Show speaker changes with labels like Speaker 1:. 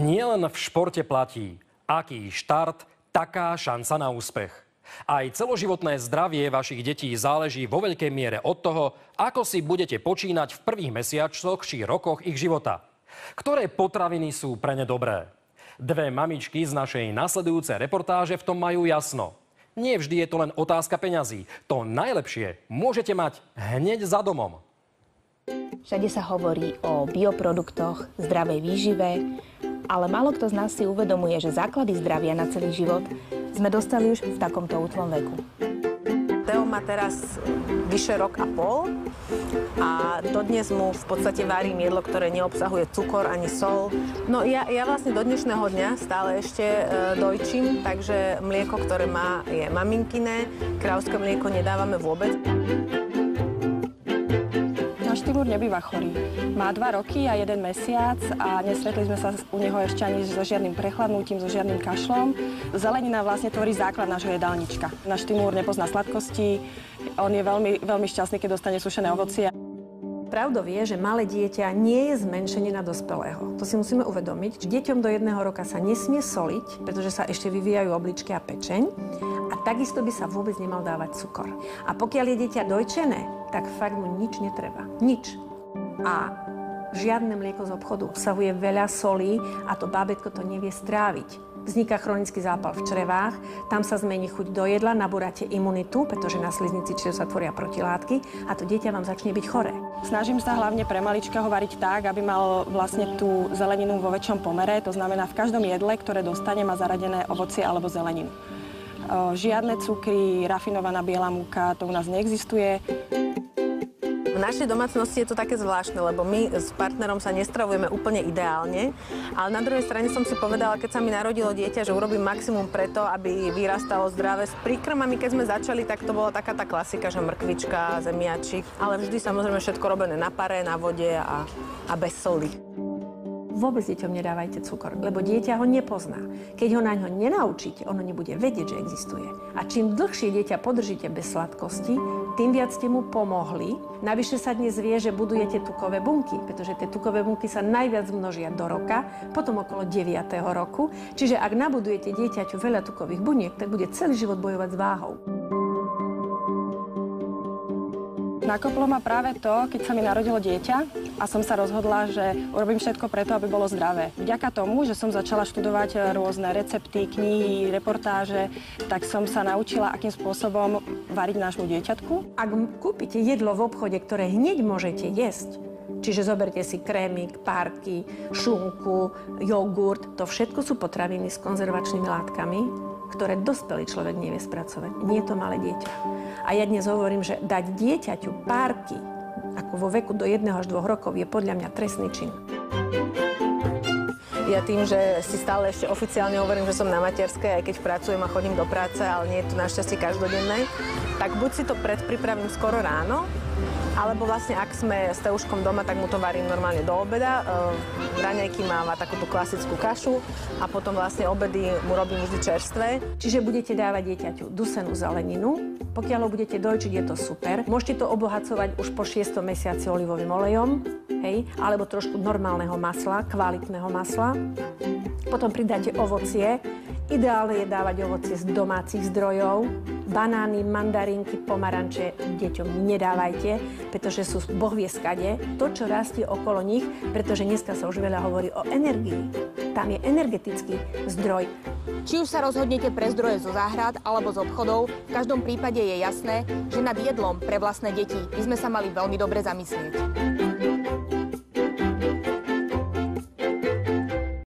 Speaker 1: Nielen v športe platí, aký štart, taká šanca na úspech. Aj celoživotné zdravie vašich detí záleží vo veľkej miere od toho, ako si budete počínať v prvých mesiacoch či rokoch ich života. Ktoré potraviny sú pre ne dobré? Dve mamičky z našej nasledujúcej reportáže v tom majú jasno. Nie vždy je to len otázka peňazí. To najlepšie môžete mať hneď za domom.
Speaker 2: Všade sa hovorí o bioproduktoch, zdravej výžive, ale málo kto z nás si uvedomuje, že základy zdravia na celý život sme dostali už v takomto útlom veku.
Speaker 3: Teo má teraz vyše rok a pol a dodnes mu v podstate varím jedlo, ktoré neobsahuje cukor ani sol. No ja vlastne do dnešného dňa stále ešte dojčím, takže mlieko, ktoré má, je maminkiné, krávské mlieko nedávame vôbec.
Speaker 4: Náš Timur nebýva chorý. Má 2 roky a 1 mesiac a nestretli sme sa u neho ešte ani so žiadnym prechladnutím, so žiadnym kašlom. Zelenina vlastne tvorí základ nášho jedálnička. Náš Timur nepozná sladkosti, on je veľmi, veľmi šťastný, keď dostane sušené ovocie.
Speaker 3: Pravdou je, že malé dieťa nie je zmenšenie na dospelého. To si musíme uvedomiť. Deťom do 1 roka sa nesmie soliť, pretože sa ešte vyvíjajú obličky a pečeň. A takisto by sa vôbec nemal dávať cukor. A pokiaľ je dieťa dojčené, tak fakt mu nič netreba. Nič. A žiadne mlieko z obchodu obsahuje veľa solí a to bábätko to nevie stráviť. Vzniká chronický zápal v črevách, tam sa zmení chuť do jedla, nabúrate imunitu, pretože na sliznici črev sa tvoria protilátky a to dieťa vám začne byť choré.
Speaker 4: Snažím sa hlavne pre malička ho variť tak, aby mal vlastne tú zeleninu vo väčšom pomere. To znamená, v každom jedle, ktoré dostane, má zaradené ovocie alebo zeleninu. Žiadne cukry, rafinovaná biela múka, to u nás neexistuje.
Speaker 3: V našej domácnosti je to také zvláštne, lebo my s partnerom sa nestravujeme úplne ideálne, ale na druhej strane som si povedala, keď sa mi narodilo dieťa, že urobím maximum preto, aby vyrastalo zdravé. S príkrmami, keď sme začali, tak to bola taká tá klasika, že mrkvička, zemiačik, ale vždy samozrejme všetko robené na pare, na vode a bez soli. Vôbec deťom nedávajte cukor, lebo dieťa ho nepozná. Keď ho na ňo nenaučíte, ono nebude vedieť, že existuje. A čím dlhšie dieťa podržíte bez sladkosti, tým viac ste mu pomohli. Navyše sa dnes vie, že budujete tukové bunky, pretože tie tukové bunky sa najviac množia do roka, potom okolo 9. roku. Čiže ak nabudujete dieťaťu veľa tukových buniek, tak bude celý život bojovať s váhou.
Speaker 4: Nakoplo ma práve to, keď sa mi narodilo dieťa a som sa rozhodla, že urobím všetko preto, aby bolo zdravé. Vďaka tomu, že som začala študovať rôzne recepty, knihy, reportáže, tak som sa naučila, akým spôsobom variť nášmu dieťatku.
Speaker 3: Ak kúpite jedlo v obchode, ktoré hneď môžete jesť, čiže zoberte si krémik, párky, šunku, jogurt, to všetko sú potraviny s konzervačnými látkami, ktoré dospelý človek nevie spracovať. Nie je to malé dieťa. A ja dnes hovorím, že dať dieťaťu párky, ako vo veku do 1 až 2 rokov, je podľa mňa trestný čin. Ja tým, že si stále ešte oficiálne hovorím, že som na materskej, aj keď pracujem a chodím do práce, ale nie je to našťastie každodenné, tak buď si to predpripravím skoro ráno, alebo vlastne, ak sme s Teuškom doma, tak mu to varím normálne do obeda. Raňajky máva takúto klasickú kašu a potom vlastne obedy mu robím vždy čerstvé. Čiže budete dávať dieťaťu dusenú zeleninu. Pokiaľ ho budete dojčiť, je to super. Môžete to obohacovať už po 6. mesiaci olivovým olejom, hej, alebo trošku normálneho masla, kvalitného masla. Potom pridáte ovocie. Ideálne je dávať ovocie z domácich zdrojov. Banány, mandarínky, pomaranče deťom nedávajte, pretože sú boh vie skade. To, čo rastie okolo nich, pretože dneska sa už veľa hovorí o energii. Tam je energetický zdroj.
Speaker 2: Či už sa rozhodnete pre zdroje zo záhrad alebo z obchodov, v každom prípade je jasné, že nad jedlom pre vlastné deti by sme sa mali veľmi dobre zamyslieť.